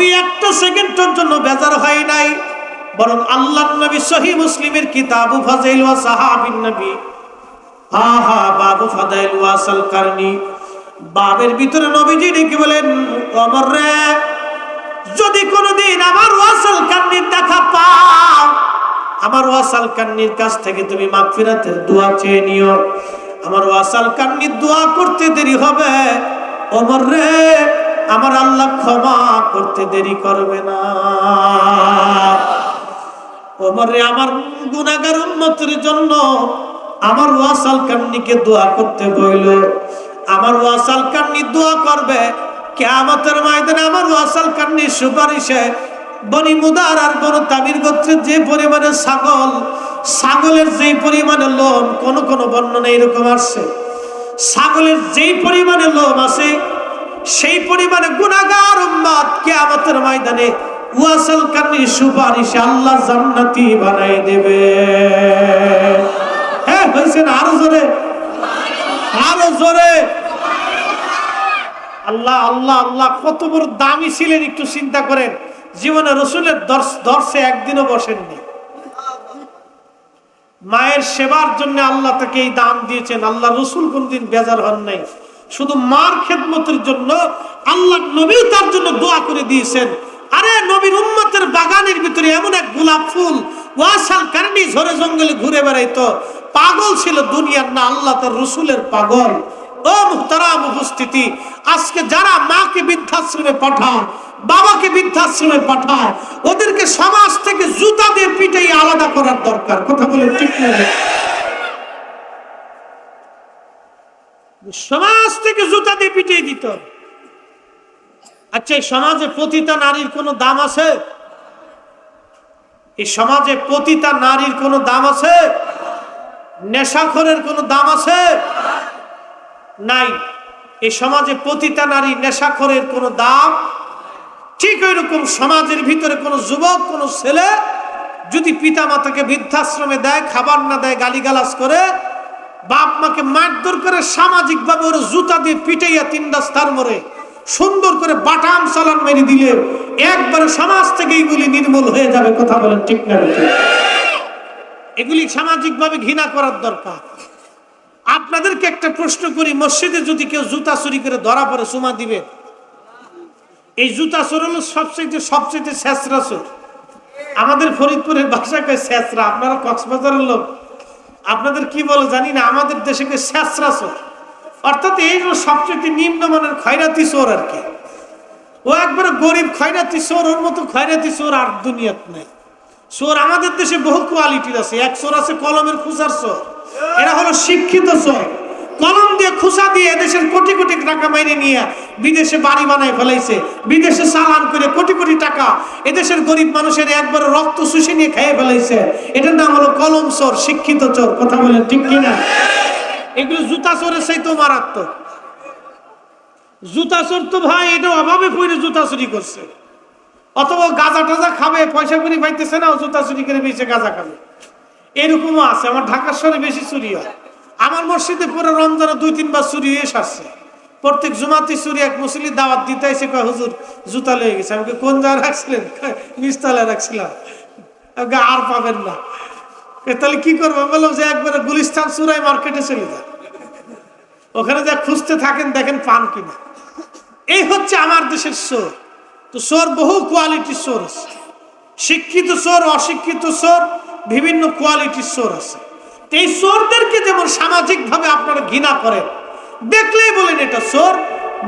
নবী একটা সেকেন্ডের জন্য বেজার হয় নাই, বরং আল্লাহর নবী সহিহ মুসলিমের কিতাবু ফাযাইল ওয়া সাহাবিন নবী বাবু ফাদাইল ওয়াসাল কারনি, বাবের ভিতরে নবীজি ডেকে বলেন, ওমর রে, যদি কোনোদিন আমার ওয়াসাল কারনির দেখা পাও, আমার ওয়াসাল কারনির কাছ থেকে তুমি মাগফিরাতের দোয়া চেয়ে নিও। আমার ওয়াসাল কারনির দোয়া করতে দেরি হবে, ওমর রে, আমার আল্লাহ ক্ষমা করতে দেরি করবে না। ওমর রে, আমার গুনাহগার উম্মতের জন্য আমার ওয়াসাল কারনিকে দোয়া করতে বইল। আমার ওয়াসাল কারনি দোয়া করবে, কিয়ামতের ময়দানে আমার ওয়াসাল কারনির সুপারিশে বনি মুদার আর বনি তামির গোত্রের যে পরিমাণে ছাগলের যেই পরিমাণে লোম, কোন কোন বর্ণনা এরকম আসছে, ছাগলের যেই পরিমাণে লোম আছে সেই পরিমাণে গুনাহগার উম্মত কিয়ামতের ময়দানে ওয়াসাল কারনির সুপারিশে আল্লাহ জান্নাতি বানাই দেবে। হ্যাঁ হইছে না? আরো জোরে, আরো জোরে। আল্লাহ আল্লাহ আল্লাহ, কত বড় দামি ছিলেন একটু চিন্তা করেন। জীবনে রসুলের দর্শে একদিনও বসেননি। মায়ের সেবার জন্য আল্লাহ তাকে এই দাম দিয়েছেন। আল্লাহ রসুল কোনদিন বেজার হন নাই। শুধু মার খেদমতের জন্য আল্লাহ নবী তার জন্য দোয়া করে দিয়েছেন। আরে নবীর উম্মতের বাগানের ভিতরে এমন এক গোলাপ ফুল ওয়াসাল কারনি ঝরে জঙ্গলে ঘুরে বেড়াইতো, পাগল ছিল দুনিয়ার না, আল্লাহ তার রসুলের পাগল। ও মুহতারাম উপস্থিতি, আজকে যারা মাকে বৃদ্ধাশ্রমে পাঠায়, বাবাকে বৃদ্ধাশ্রমে পাঠায়, ওদেরকে সমাজ থেকে জুতা দিয়ে পিটাই আলাদা করার দরকার। কথা বলে ঠিক না? সমাজ থেকে জুতা দিয়ে পিটিয়ে দিত। আচ্ছা, এই সমাজে পতিতা নারীর কোনো দাম আছে? এই সমাজে পতিতা নারীর কোনো দাম আছে? নেশাখোরের কোনো দাম আছে? নাই। এই সমাজে পতিতা নারী, নেশাখোরের কোনো দাম। ঠিক ওইরকম সমাজের ভিতরে কোনো যুবক, কোনো ছেলে যদি পিতা মাতাকে বৃদ্ধাশ্রমে দেয়, খাবার না দেয়, গালিগালাজ করে, বাপ মাকে মারধর করে, সামাজিক ভাবে ওরা জুতা দিয়ে পিটাইয়া 3 রাস্তার মোড়ে সুন্দর করে বাটাম চালান মেরে দিলে একবারে সমাজ থেকে এইগুলি নির্মূল হয়ে যাবে। কথা বলেন ঠিক না? এগুলি সামাজিক ভাবে ঘৃণা করার দরকার। আপনাদেরকে একটা প্রশ্ন করি, মসজিদে যদি কেউ জুতা চুরি করে ধরা পড়ে, সুমা দিবে? এই জুতা চোর হলো সবচেয়ে ছেঁচড়া চোর। আমাদের ফরিদপুরের ভাষায় কয় ছেঁচড়া, আপনারা কক্সবাজারের লোক, আপনাদের কি বলে জানি না, আমাদের দেশে কয় ছেঁচড়া চোর। অর্থাৎ এই সবচেয়ে নিম্নমানের খয়রাতি চোর আর কি। ও একবারে গরিব খয়রাতি চোর, ওর মতো খয়রাতি চোর আর দুনিয়াত নেই। চোর আমাদের দেশে বহু কোয়ালিটির আছে। এক চোর আছে কলমের খুচার চোর, এরা হলো শিক্ষিত চোর। কলম দিয়ে খুচা দিয়ে এদেশের কোটি কোটি টাকা মাইনে নিয়ে বিদেশে বাড়ি বানায় ফেলাইছে, বিদেশে চালান করে কোটি কোটি টাকা এদেশের গরিব মানুষের একবার রক্ত শুষে নিয়ে খেয়ে ফেলাইছে। এটার নাম হলো কলম চোর, শিক্ষিত চোর। কথা বলেন ঠিক কিনা? এগুলো জুতা চোরের চাইতেও মারাত্মক। জুতা চোর তো ভাই এটা অভাবে পড়ে জুতা চুরি করছে, অথবা গাঁজা টাজা খাবে, পয়সা করে পাইতেছে না, জুতা চুরি করে বেশি গাঁজা খাবে। এরকমও আছে। আমার ঢাকার শহরে বেশি চুরি হয়। আমার মসজিদে পুরো রমজানে 2-3 বার চুরি হয়ে আসছে। প্রত্যেক জুমাতে চুরি। এক মুসলিম দাওয়াত দিতে এসে কয়, হুজুর জুতা লেগে গেছে। আমাকে কোন জায়গায় রাখছিলেন? নিচতলায় রাখছিলাম। আর পাবেন না। তাহলে কি করবো? বললাম যে একবারে গুলিস্তান চুরাই মার্কেটে চলে যান, ওখানে যা খুঁজতে থাকেন, দেখেন পান কিনা। এই হচ্ছে আমার দেশের চোর। তো চোর বহু কোয়ালিটির চোর আছে। শিক্ষিত চোর, অশিক্ষিত চোর, বিভিন্ন কোয়ালিটির চোর আছে। এই চোরদেরকে যেমন সামাজিক ভাবে আপনারা ঘৃণা করেন, দেখলেই বলেন এটা চোর,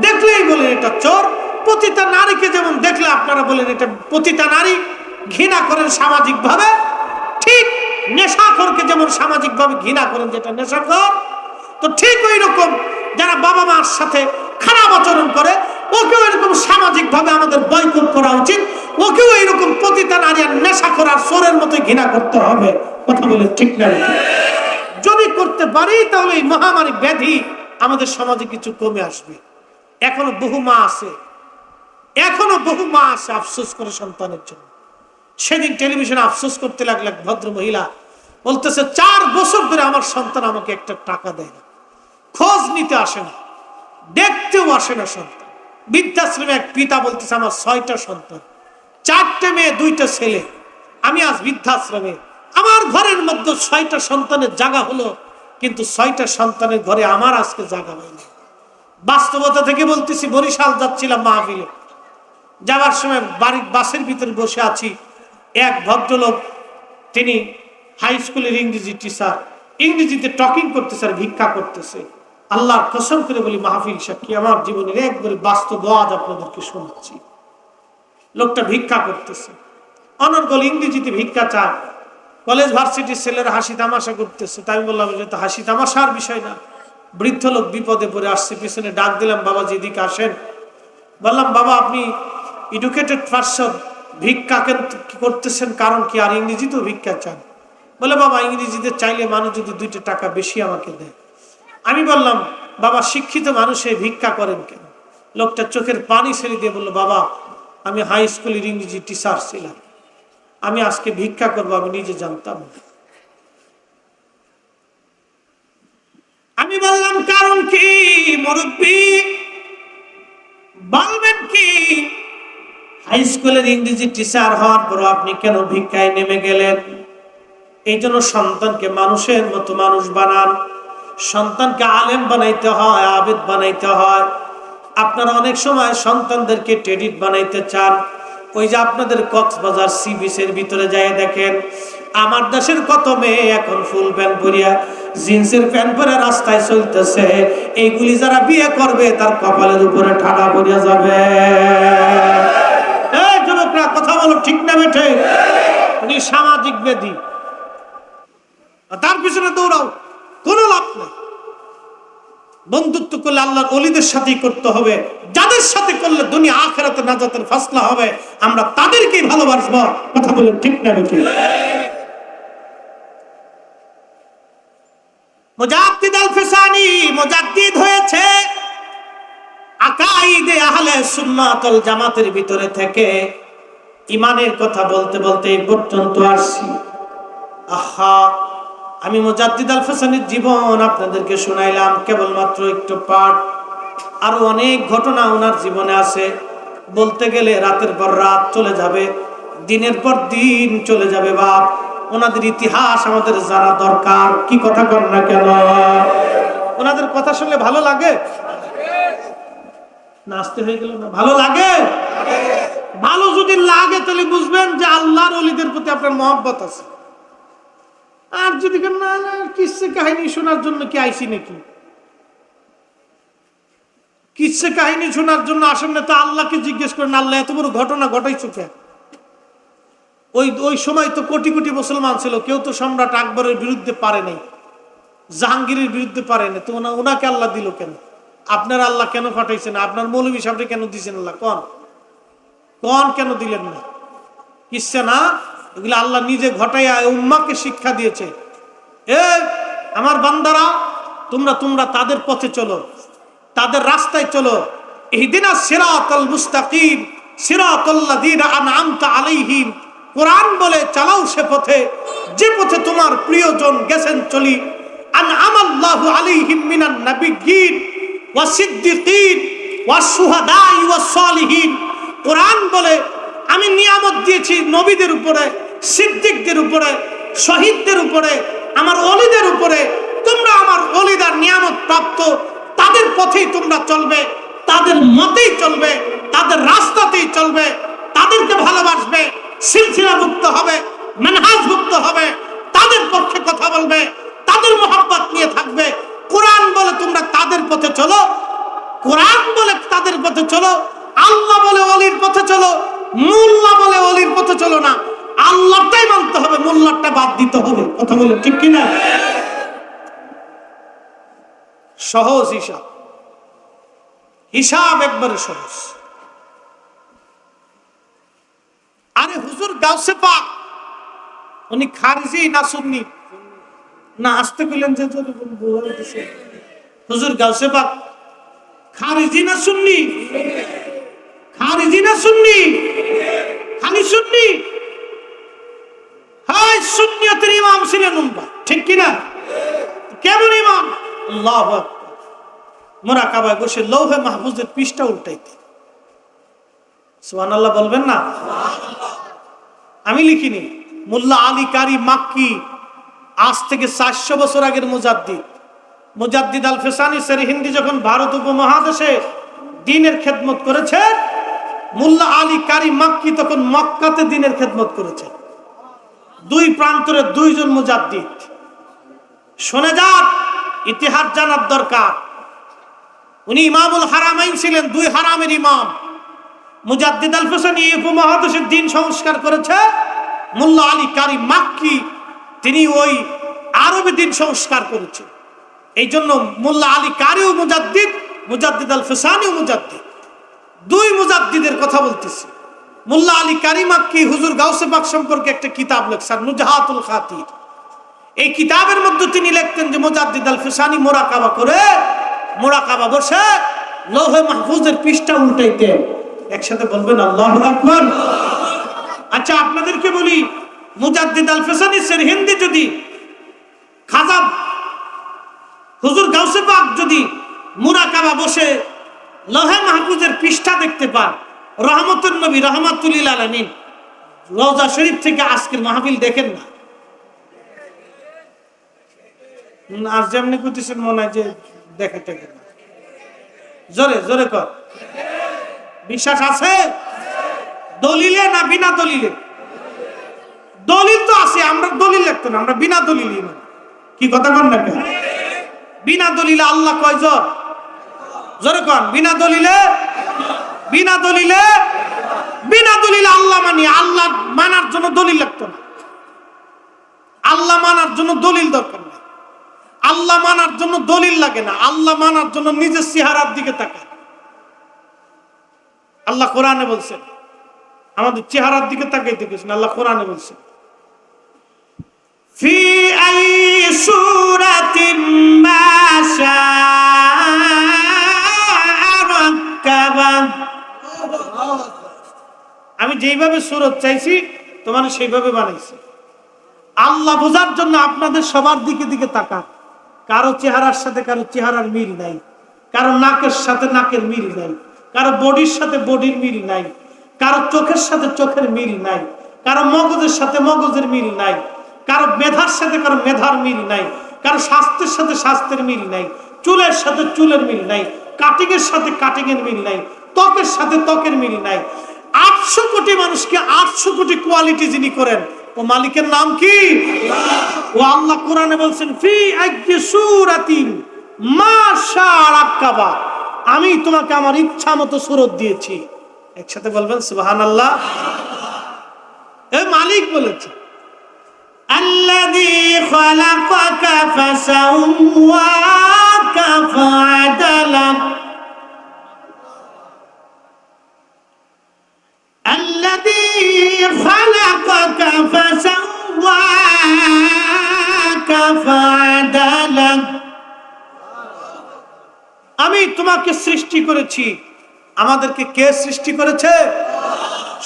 দেখলেই বলেন এটা চোর। পতিতা নারীকে যেমন দেখলে আপনারা বলেন এটা পতিতা নারী, ঘৃণা করেন সামাজিক ভাবে, ঠিক নেশাখোরকে যেমন সামাজিক ভাবে ঘৃণা করেন যেটা নেশাখোর, তো ঠিক ওই রকম যারা বাবা মার সাথে খারাপ আচরণ করে, ওকেও এরকম সামাজিক ভাবে আমাদের বয়কট করা উচিত। ওকেও এইরকম পতিতা নারী আর নেশাখোর আর চোরের মতো ঘৃণা করতে হবে। কথা বলে ঠিক না? যদি করতে পারি তাহলে এই মহামারী ব্যাধি আমাদের সমাজে কিছু কমে আসবে। এখনো বহু মা আছে, আফসোস করে সন্তানের জন্য। সেদিন টেলিভিশনে আফসোস করতে লাগলো এক ভদ্র মহিলা, বলতেছে 4 বছর ধরে আমার সন্তান আমাকে একটা টাকা দেয় না, খোঁজ নিতে আসে না, দেখতেও আসে না সন্তান। বৃদ্ধাশ্রমে এক পিতা বলতেছে আমার 6টা সন্তান, 4টে মেয়ে 2টা ছেলে, আমি আজ বৃদ্ধাশ্রমে, আমার ঘরের মধ্যে 6টা সন্তানের জায়গা হলো, কিন্তু 6টা সন্তানের ঘরে আমার আজকে জায়গা হয়নি। বাস্তবতা থেকে বলতেছি, বরিশাল যাচ্ছিলাম মাহফিলে, যাওয়ার সময় বাড়ির বাসের ভিতরে বসে আছি, এক ভদ্রলোক, তিনি হাই স্কুলের ইংরেজি টিচার, ইংরেজিতে টকিং করতেছে আর ভিক্ষা করতেছে। আল্লাহর কসম করে বলি মাহফিল সাক্ষী, আমার জীবনের একবারে বাস্তব আজ আপনাদেরকে শোনাচ্ছি। লোকটা ভিক্ষা করতেছে, অনর্গল ইংরেজিতে ভিক্ষা চায়। কলেজ ভার্সিটির ছেলেরা হাসি তামাশা করতেছে, তাই আমি বললাম যে তো হাসি তামাশার বিষয় না। বৃদ্ধ লোক বিপদে পড়ে আসছে, পিছনে ডাক দিলাম, বাবাজি এদিকে আসেন। বললাম বাবা আপনি এডুকেটেড পারসন, ভিক্ষা করতেছেন কারণ কি, আর ইংরেজিতেও ভিক্ষা চান? বলে বাবা ইংরেজিতে চাইলে মানুষ যদি 2টা টাকা বেশি আমাকে দেয়। আমি বললাম বাবা শিক্ষিত মানুষে ভিক্ষা করেন কেন? লোকটা চোখের পানি ছেড়ে দিয়ে বললো বাবা আমি হাই স্কুলের ইংরেজি টিচার ছিলাম, আমি আজকে ভিক্ষা করবো আমি নিজে জানতাম না। আমি বললাম কারণ কি মুরব্বী, বলবেন কি? হাই স্কুলের ইংরেজি টিচার হওয়ার পর আপনি কেন ভিক্ষায় নেমে গেলেন? এই জন্য সন্তানকে মানুষের মতো মানুষ বানান, সন্তানকে আলেম বানাইতে হয়, আবেদ বানাইতে হয়। আপনারা অনেক সময় সন্তানদেরকে টেডিট বানাইতে চান। ওই যে আপনাদের কক্সবাজার সি বিচের ভিতরে যায় দেখেন, আমার দেশের কত মেয়ে এখন ফুল প্যান্ট পরিয়া, জিন্সের প্যান্ট পরে রাস্তায় চলতেছে। এইগুলি যারা বিয়ে করবে তার কপালের উপরে ঠাডা পড়িয়া যাবে। এই যুবকরা কথা বলো, ঠিক না বেঠে? উনি সামাজিক ব্যাধি, তার পিছনে দৌড়াও, কোনো লাভ নেই। বন্ধুত্ব করলে আল্লাহর ওলিদের সাথেই করতে হবে, যাদের সাথে করলে দুনিয়া আখিরাতে নাজাতের ফাসলা হবে, আমরা তাদেরকেই ভালোবাসবো। কথা বলেন ঠিক না বেঠে? মুজাদ্দিদ আল ফিসানি মুজাদ্দিদ হয়েছে আকাইদে আহলে সুন্নাত ওয়াল জামাতের ভিতরে থেকে। ইমানের কথা বলতে বলতে এই পর্যন্ত আসছি। আহা, আমি মুজাদ্দিদ আল ফিসানির জীবন আপনাদেরকে শোনাইলাম কেবলমাত্র একটু পাঠ, আরো অনেক ঘটনা ওনার জীবনে আছে। বলতে গেলে রাতের পর রাত চলে যাবে, দিনের পর দিন চলে যাবে। বাপ, ওনাদের ইতিহাস আমাদের জানা দরকার। কি কথা কর না কেন? ওনাদের কথা শুনলে ভালো লাগে? নাচতে হয়ে গেল না? ভালো লাগে? ভালো যদি লাগে তাহলে বুঝবেন যে আল্লাহর ওলিদের প্রতি আপনার মহব্বত আছে। আর যদি না না কিসে কাহিনী শোনার জন্য কি আইসি নাকি? কিসে কাহিনী শোনার জন্য আসেন না তো আল্লাহকে জিজ্ঞেস করেন, আল্লাহ এত বড় ঘটনা ঘটাইছো কেন? ওই সময় তো কোটি কোটি মুসলমান ছিল, কেউ তো সম্রাট আকবরের বিরুদ্ধে পারে নাই, জাহাঙ্গীরের বিরুদ্ধে পারে না, তো ওনাকে আল্লাহ দিল কেন? আপনার আল্লাহ কেন পাঠাইছেন? আপনার মৌলভী সাহেবকে কেন দিয়েছেন আল্লাহ? কোন কেন দিলেন না? কিসে না, এগুলো আল্লাহ নিজে ঘটাইয়া উম্মাকে শিক্ষা দিয়েছে। আমার বান্দারা, তোমরা তাদের পথে চলো, তাদের রাস্তায় চলো। ইহদিনাস সিরাতাল মুস্তাকিম সিরাতাল্লাযীনা আন'আমতা আলাইহিম। কোরআন বলে চালাও সে পথে, যে পথে তোমার প্রিয়জন গেছেন চলি। আন'আমাল্লাহু আলাইহিম মিনান নাবিয়্যিন ওয়াস সিদ্দিকিন ওয়াস শুহাদাই ওয়াস সালিহিন। কোরআন বলে আমি নিয়ামত দিয়েছি নবীদের উপরে, সিদ্দিকদের উপরে, শহীদদের উপরে, আমার ওলিদের উপরে। তোমরা আমার ওলিদার নিয়ামত প্রাপ্ত, তাদের পথেই তোমরা চলবে, তাদের মতেই চলবে, তাদের রাস্তাতেই চলবে, তাদেরকে ভালোবাসবে, সিলসিলাভুক্ত হবে, মানহাজভুক্ত হবে, তাদের পক্ষে কথা বলবে, তাদের মহব্বত নিয়ে থাকবে। কোরআন বলে তোমরা তাদের পথে চলো, কোরআন বলে তাদের পথে চলো, আল্লাহ বলে ওলির পথে চলো, মোল্লা বলে ওলির পথে চলো না। আল্লাহটাই মানতে হবে, মোল্লাটা বাদ দিতে হবে। কথা বলে ঠিক কিনা? সহজ হিসাব, হিসাব একবারে সহজ। আরে হুজুর গাউসে পাক উনি খারিজি না সুন্নি? না আসতে কইলেন যে হুজুর গাউসে পাক খারিজি না সুন্নি? খারিজি না সুন্নি? খালি সুন্নি? হাই সুন্নিয়তের ইমাম ছিলেন উম্মা, ঠিক কিনা? কেমন ইমাম? আল্লাহু আকবার। মুরাকাবায় বসে লৌহে মাহফুজের পৃষ্ঠা উল্টাইতে সুবহানাল্লাহ বলবেন না? আমি লিখিনি, মোল্লা আলী কারি মাক্কি, আজ থেকে 400 বছর আগের মুজাদ্দিদ আল ফেসানি সেরহিন্দি যখন ভারত উপমহাদেশে দ্বীনের খেদমত করেছে, মোল্লা আলী কারি মাক্কি তখন মক্কাতে দ্বীনের খেদমত করেছে। দুই প্রান্তরে দুইজন মুজাদ্দিদ। শুনে যান, ইতিহাস জানার দরকার। উনি ইমামুল হারামাইন ছিলেন, দুই হারামের ইমাম। মুজাদ্দিদ আল ফেসানি উপমহাদেশের দ্বীন সংস্কার করেছে, মোল্লা আলী কারি মাক্কি তিনি ওই আরবে দ্বীন সংস্কার করেছে। এই জন্য মোল্লা আলী কারিও মুজাদ্দিদ, মুজাদ্দিদ আল ফেসানিও মুজাদ্দিদ। দুই মুজাদ্দিদের কথা বলতেছি। মোল্লা আলী কারি মাক্কি হুজুর গাউসে পাক সম্পর্কে একটা কিতাব লেখছেন, নুজহাতুল খাতির। এই কিতাবের মধ্যে তিনি লিখতেন যে মুজাদ্দিদ আল ফেসানি মোরাকাবা বসে লৌহে মাহফুজের পৃষ্ঠা উল্টাইতেন। একসাথে বলবেন আল্লাহু আকবার। আচ্ছা, আপনাদেরকে বলি, মুজাদ্দিদ আল ফেসানি সেরহিন্দি যদি খাজা হুজুর গাউসে পাক যদি মুরাকাবা বসে লৌহে মাহফুজের পৃষ্ঠা দেখতে পান, রহমতুন নবী রহমাতুল লিল আলামিন রওজা শরীফ থেকে আজকের মাহফিল দেখেন না। আর যেমনি করতেছেন মনে হয় যে দেখে না। জোরে জোরে কর, বিশ্বাস আছে? দলিলে না বিনা দলিলে? দলিল তো আছে, আমরা দলিল লিখতো না, আমরা বিনা দলিলই। কি কথা কন না কেন? বিনা দলিলে আল্লাহ কয়জন? জোরে কন, বিনা দলিলে আল্লাহ মানি। আল্লাহ মানার জন্য দলিল লাগতো না। আল্লাহ মানার জন্য দলিল দরকার নেই। আল্লাহ মানার জন্য দলিল লাগে না। আল্লাহ মানার জন্য নিজের চেহারার দিকে তাকায়। আল্লাহ কোরআনে বলছেন, আমাদের চেহারার দিকে তাকাইতে গেছেন। আল্লাহ কোরআনে বলছেন, ফি আই সূরাতিন মা শাআ। আমি যেইভাবে সূরত চাইছি তোমার সেইভাবে বানাইছি। আল্লাহ বোঝার জন্য আপনাদের সবার দিকে দিকে তাকান। কারো চেহারার সাথে কারো চেহারার মিল নাই, কারো নাকের সাথে নাকের মিল নাই, কারো বডির সাথে বডির মিল নাই, কারো চোখের সাথে চোখের মিল নাই, কারো মগজের সাথে মগজের মিল নাই, কারো মেধার সাথে কারো মেধার মিল নাই, কারো স্বাস্থ্যের সাথে স্বাস্থ্যের মিল নাই, চুলের সাথে চুলের মিল নাই, কাটিং এর সাথে কাটিং এর মিল নাই, ত্বকের সাথে ত্বকের মিল নাই। 800 কোটি মানুষকে 800 কোটি কোয়ালিটি যিনি করেন, ও মালিকের নাম কি? ও আল্লাহ কোরআনে বলছেন, ফি আইয়ি সূরাতিন মা শাআ রাক্কাবা। আমি তোমাকে আমার ইচ্ছা মতো সূরত দিয়েছি। একসাথে বলবেন সুবহানাল্লাহ। এই মালিক বলেছে, আল্লাযী খালাকাকা ফাসাওয়াকা ফাআদালাক। الذي خلقك فسواك فعدلك। আমি তোমাকে সৃষ্টি করেছি। আমাদেরকে কে সৃষ্টি করেছে?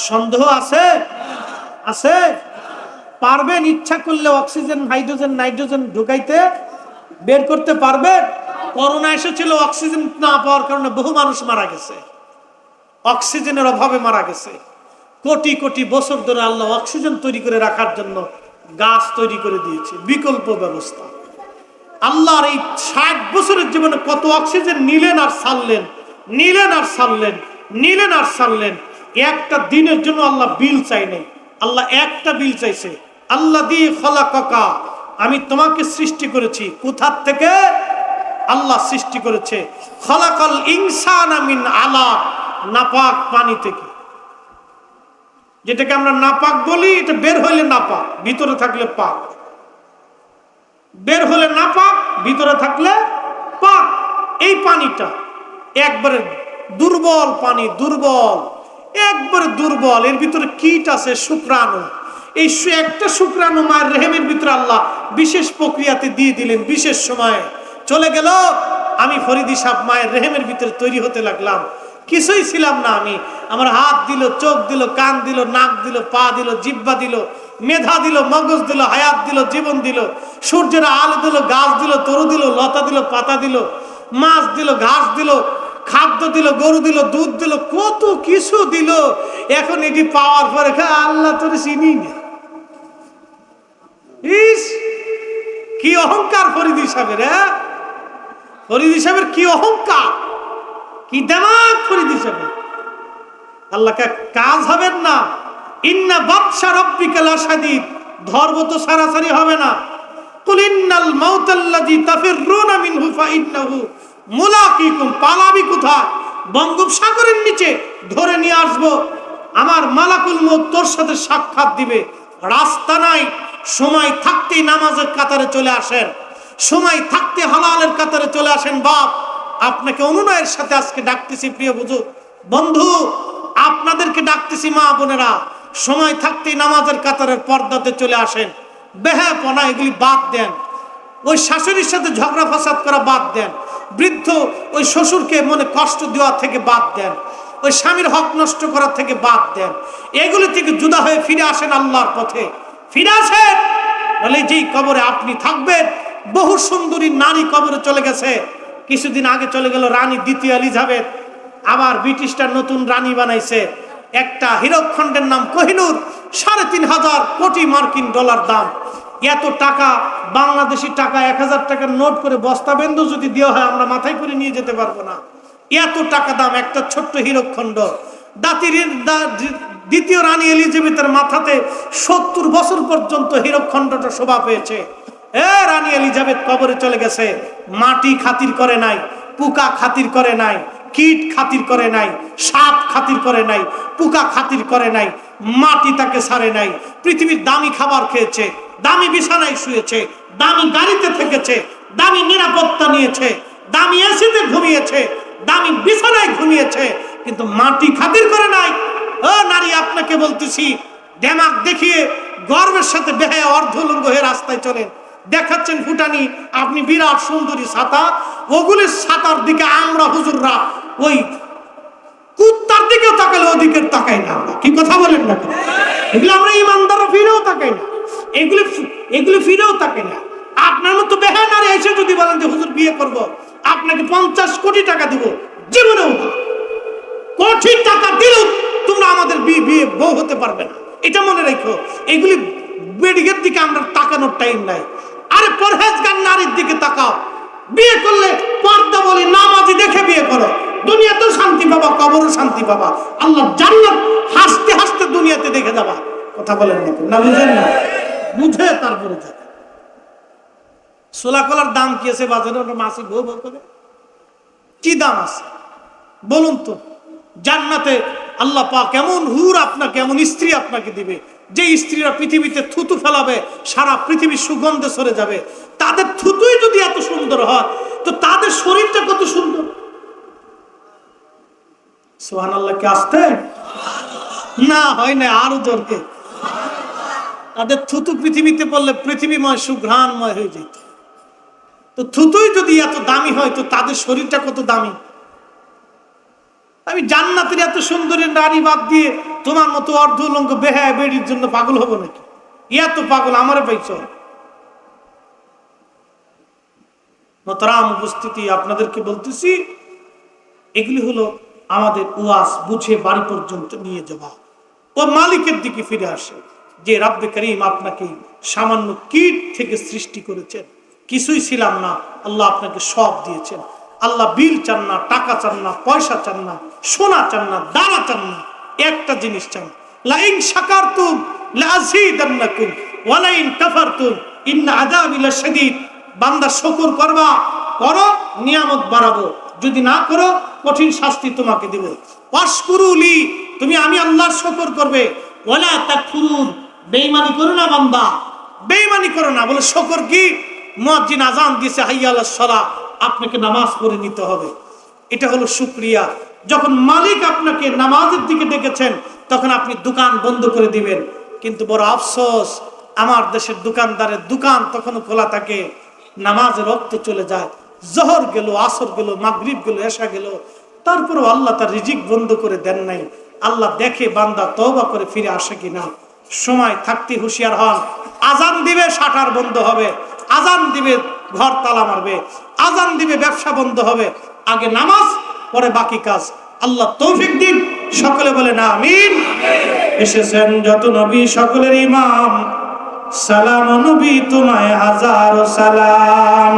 সন্দেহ আছে? আছে? পারবেন ইচ্ছা করলে অক্সিজেন হাইড্রোজেন নাইট্রোজেন ঢুকাইতে, বের করতে পারবেন? করোনা এসেছিল, অক্সিজেন না পাওয়ার কারণে বহু মানুষ মারা গেছে, অক্সিজেনের অভাবে মারা গেছে। কোটি কোটি বছর ধরে আল্লাহ অক্সিজেন তৈরি করে রাখার জন্য গাছ তৈরি করে দিয়েছে, বিকল্প ব্যবস্থা। আল্লাহর এই 60 বছরের জীবনে কত অক্সিজেন নিলেন আর ছাড়লেন, নিলেন আর ছাড়লেন, নিলেন আর ছাড়লেন। একটা দিনের জন্য আল্লাহ বিল চাই নাই। আল্লাহ একটা বিল চাইছে, আল্লাহ দিয়ে খলাকাকা, আমি তোমাকে সৃষ্টি করেছি। কোথা থেকে? আল্লাহ সৃষ্টি করেছে খলাকাল ইনসানা মিন আলাক, নাপাক পানি থেকে। যেটাকে আমরা নাপাক বলি, এটা বের হইলে নাপাক, ভিতরে থাকলে পাক। বের হলে নাপাক, ভিতরে থাকলে পাক। এই পানিটা একবারে দুর্বল পানি, দুর্বল, একবারে দুর্বল। এর ভিতরে কীট আছে, শুক্রাণু। এই একটা শুক্রাণু মায়ের রেহেমের ভিতরে আল্লাহ বিশেষ প্রক্রিয়াতে দিয়ে দিলেন, বিশেষ সময়ে চলে গেল। আমি ফরিদি সাহেব মায়ের রেহেমের ভিতরে তৈরি হতে লাগলাম। কিছুই ছিলাম না আমি। আমার হাত দিল, চোখ দিল, কান দিল, নাক দিল, পা দিল, জিহ্বা দিল, মেধা দিল, মগজ দিল, হায়াত দিল, জীবন দিল। সূর্যের আলো দিল, গাছ দিল, তরু দিল, লতা দিল, পাতা দিল, মাছ দিল, ঘাস দিল, খাদ্য দিল, গরু দিল, দুধ দিল, কত কিছু দিল। এখন এটি পাওয়ার পরে আল্লাহ তোর চিনি না। ইস, কি অহংকার ফরিদ সাহেবের! ফরিদ সাহেবের কি অহংকার, কি দেমাগ ফরিদ সাহেবের! আল্লাহকে কাজ হবেন না। ইন্না বাতশা রাব্বিকা লাশাদীদ, ধর্ম তো সারাসারি হবে না। কুল ইন্নাল মাউতাল্লাযী তাফিররুনা মিনহু ফাইন্নাহু মুলাকিকুম, পালাবি কোথায়? বঙ্গোপসাগরের নিচে ধরে নিয়ে আসবো, আমার মালাকুল মউত তোর সাথে সাক্ষাৎ দিবে। রাস্তা নাই, সময় থাকতেই নামাজের কাতারে চলে আসেন, সময় থাকতে হালালের কাতারে চলে আসেন। বাপ, আপনাকে অনুনয়ের সাথে আজকে ডাকতেছি, প্রিয় বন্ধু, আপনাদেরকে ডাকতেছি, মা বোনেরা, সময় থাকতেই নামাজের কাতারের পর্দাতে চলে আসেন। বেহাপনা এগুলি বাদ দেন, ওই শাশুড়ির সাথে ঝগড়া ফাসাদ করা বাদ দেন, বৃদ্ধ ওই শ্বশুরকে মনে কষ্ট দেওয়া থেকে বাদ দেন, ওই স্বামীর হক নষ্ট করা থেকে বাদ দেন। এগুলি থেকে জুদা হয়ে ফিরে আসেন আল্লাহর পথে, ফিরে আসেন। বলে যেই কবরে আপনি থাকবেন, বহু সুন্দরী নারী কবরে চলে গেছে। কিছুদিন আগে চলে গেল রানী দ্বিতীয় এলিজাবেথ, আবার ব্রিটিশটা নতুন রানী বানাইছে। একটা হীরকখণ্ডের নাম কোহিনূর, ৩৫০০ কোটি মার্কিন ডলার দাম। এত টাকা, বাংলাদেশি টাকা ১০০০ টাকার নোট করে বস্তাবেন্দ যদি দেওয়া হয়, আমরা মাথায় করে নিয়ে যেতে পারবো না। এত টাকা দাম একটা ছোট্ট হীরকখণ্ড। দ্বিতীয় রানী এলিজাবেথের মাথাতে ৭০ বছর পর্যন্ত হীরকখণ্ডটা শোভা পেয়েছে। রানী এলিজাবেথ কবরে চলে গেছে। মাটি খাতির করে নাই, পোকা খাতির করে নাই, কীট খাতির করে নাই, সাপ খাতির করে নাই, পোকা খাতির করে নাই, মাটি তাকে ছাড়ে নাই। পৃথিবীর দামি খাবার খেয়েছে, দামি বিছানায় শুয়েছে, দামি গাড়িতে থেকেছে, দামি নিরাপত্তা নিয়েছে, দামি এসিতে ঘুমিয়েছে, দামি বিছানায় ঘুমিয়েছে, কিন্তু মাটি খাতির করে নাই। ও নারী, আপনাকে বলতেছি, দেমাগ দেখিয়ে গর্বের সাথে বেহায়া অর্ধলঙ্গ হয়ে রাস্তায় চলেন, দেখাচ্ছেন ফুটানি আপনি বিরাট সুন্দরী ছাতা। ওগুলির ছাতার দিকে আমরা হুজুররা ওই কুত্তার দিকেও তাকালে ওদিকে তাকাই না। আমরা কি কথা বলেন না? এগুলো আমরা ইমানদাররা ফিরেও তাকাই না, এগুলি ফিরেও তাকাই না। আপনার মতো বেহায়া নারী এসে যদি বলেন যে হুজুর বিয়ে করব, আপনাকে ৫০ কোটি টাকা দিব, জীবনেও না। কোটি টাকা দিলেও তোমরা আমাদের বিয়ে বউ হতে পারবে না, এটা মনে রাখো। এগুলি বেডিগের দিকে আমরা তাকানোর টাইম নাই। আরে পরহেজগার নারীর দিকে তাকাও। বিয়ে করলে পর্দা বলি নামাজি দেখে বিয়ে করো, দুনিয়াতেও শান্তি পাবা, কবরও শান্তি পাবা, আল্লাহ জান্নাত হাসতে হাসতে দুনিয়াতে দেখে যাবা। কথা বলেন না? বুঝেন না? বুঝে তারপরে যাবে। সোলা কলার দাম কি আছে বাজারে? ওটা মাসি বউ করে কি দাম আছে বলুন তো? জান্নাতে আল্লাহ পাক এমন হুর আপনাকে, এমন স্ত্রী আপনাকে দিবে, যে স্ত্রীরা পৃথিবীতে থুতু ফেলাবে, সারা পৃথিবীর সুগন্ধে সরে যাবে। তাদের থুতুই যদি এত সুন্দর হয়, তো তাদের শরীরটা কত সুন্দর। সুবহানাল্লাহ কি আসতে না হয় না? আরো জোরকে। তাদের থুতু পৃথিবীতে পড়লে পৃথিবীময় সুঘ্রাণময় হয়ে যেত। তো থুতুই যদি এত দামি হয়, তো তাদের শরীরটা কত দামি। আমি জান্নাতের এত সুন্দরী নারী বাদ দিয়ে তোমার মতো অর্ধলঙ্গ বেহায়া বেড়ির জন্য পাগল হবো নাকি? এত পাগল আমারে পাইছ? মোহতারাম উপস্থিতি, আপনাদেরকে বলতেছি, এগুলি হলো আমাদের ওয়াজ, বুঝে বাড়ি পর্যন্ত নিয়ে যাওয়া। ও মালিকের দিকে ফিরে আসে, যে রাব্বে করিম আপনাকে সামান্য কীট থেকে সৃষ্টি করেছেন, কিছুই ছিলাম না, আল্লাহ আপনাকে সব দিয়েছেন। আল্লাহ বিল চান না, টাকা চান না, পয়সা চান না, সোনা চান না, দানা চান না, একটা জিনিস চান, লাইন শাকারতুম লাযীদান্নাকুম ওয়া লাইন কাফারতুম ইন্না আযাবি লাশাদীদ। বান্দা শুকর করবা, করো, নিয়ামত বাড়াবো, যদি না করো কঠিন শাস্তি তোমাকে দেব। ওয়াশকুরুলি, তুমি আমি আল্লাহর শুকর করবে, ওয়ালা তাকফুরুন, বেঈমানি করো না বান্দা, বেঈমানি করো না। বলে শুকর কি? মুয়াজ্জিন আযান দিয়েছে হাইয়া আলাস সালাহ, আপনাকে নামাজ পড়ে নিতে হবে, এটা হলো শুকরিয়া। যখন মালিক আপনাকে নামাজের দিকে ডেকেছেন, তখন আপনি দোকান বন্ধ করে দিবেন। কিন্তু বড় আফসোস, আমার দেশের দোকানদারের দোকান তখনও খোলা থাকে, নামাজের রক্ত চলে যায়, জোহর গেল, আসর গেল, মাগরিব গেল, এশা গেল, তারপরেও আল্লাহ তার রিজিক বন্ধ করে দেন নাই। আল্লাহ দেখে বান্দা তওবা করে ফিরে আসে কিনা। সময় থাকতে হুঁশিয়ার হন। আজান দিবে, শাটার বন্ধ হবে, আজান দিবে, ঘর তালা মারবে, আজান দিবে, ব্যবসা বন্ধ হবে। আগে নামাজ, পরে বাকি কাজ। আল্লাহ তৌফিক দিন, সকলে বলেন আমিন। এসেছেন যত নবী সকলের ইমাম, সালাম নবী তোমায় হাজারো সালাম।